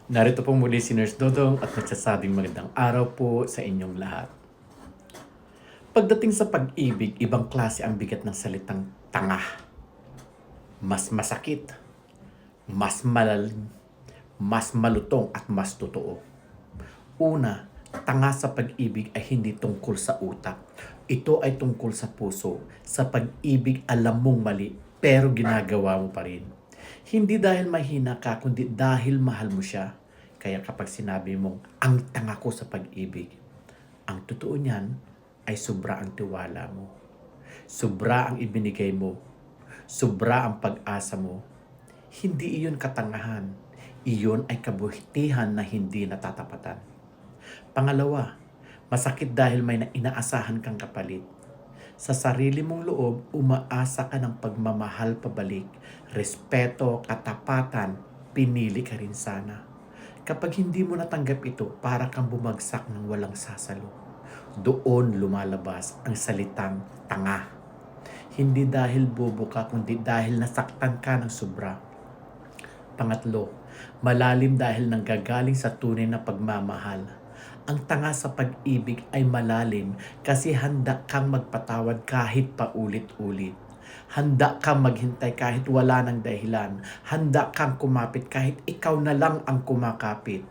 Narito po muli si Nurse Dodong at nagsasabing magandang araw po sa inyong lahat. Pagdating sa pag-ibig, ibang klase ang bigat ng salitang tanga. Mas masakit, mas malalim, mas malutong at mas totoo. Una, tanga sa pag-ibig ay hindi tungkol sa utak. Ito ay tungkol sa puso. Sa pag-ibig, alam mong mali, pero ginagawa mo pa rin. Hindi dahil mahina ka, kundi dahil mahal mo siya. Kaya kapag sinabi mong, ang tanga ko sa pag-ibig, ang totoo niyan ay sobra ang tiwala mo. Sobra ang ibinigay mo. Sobra ang pag-asa mo. Hindi iyon katangahan. Iyon ay kabutihan na hindi natatapatan. Pangalawa, masakit dahil may inaasahan kang kapalit. Sa sarili mong loob, umaasa ka ng pagmamahal pabalik, respeto, katapatan, pinili ka rin sana. Kapag hindi mo natanggap ito, para kang bumagsak ng walang sasalo. Doon lumalabas ang salitang tanga. Hindi dahil bobo ka, kundi dahil nasaktan ka ng sobra. Pangatlo, malalim dahil nanggagaling sa tunay na pagmamahal. Ang tanga sa pag-ibig ay malalim kasi handa kang magpatawad kahit paulit-ulit. Handa kang maghintay kahit wala ng dahilan. Handa kang kumapit kahit ikaw na lang ang kumakapit.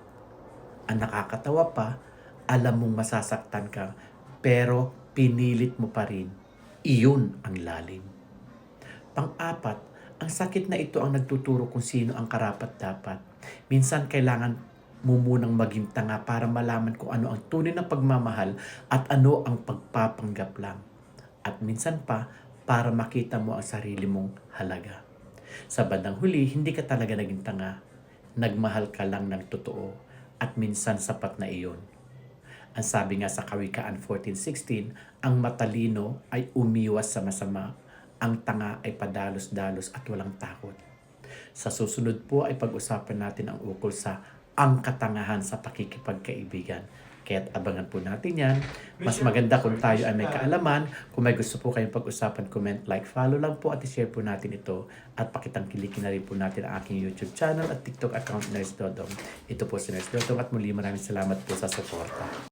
Ang nakakatawa pa, alam mong masasaktan ka, pero pinilit mo pa rin. Iyon ang lalim. Pang-apat, ang sakit na ito ang nagtuturo kung sino ang karapat-dapat. Minsan kailangan mo munang maging tanga para malaman kung ano ang tunay na pagmamahal at ano ang pagpapanggap lang. At minsan pa, para makita mo ang sarili mong halaga. Sa bandang huli, hindi ka talaga naging tanga. Nagmahal ka lang ng totoo at minsan sapat na iyon. Ang sabi nga sa Kawikaan 14:16, ang matalino ay umiwas sa masama, ang tanga ay padalos-dalos at walang takot. Sa susunod po ay pag-usapan natin ang ukol sa ang katangahan sa pakikipagkaibigan. Kaya't abangan po natin yan. Mas maganda kung tayo ay may kaalaman. Kung may gusto po kayong pag-usapan, comment, like, follow lang po at i-share po natin ito. At pakitangkilikin na rin po natin ang aking YouTube channel at TikTok account, Nurse Dodong. Ito po si Nurse Dodong at muli maraming salamat po sa suporta.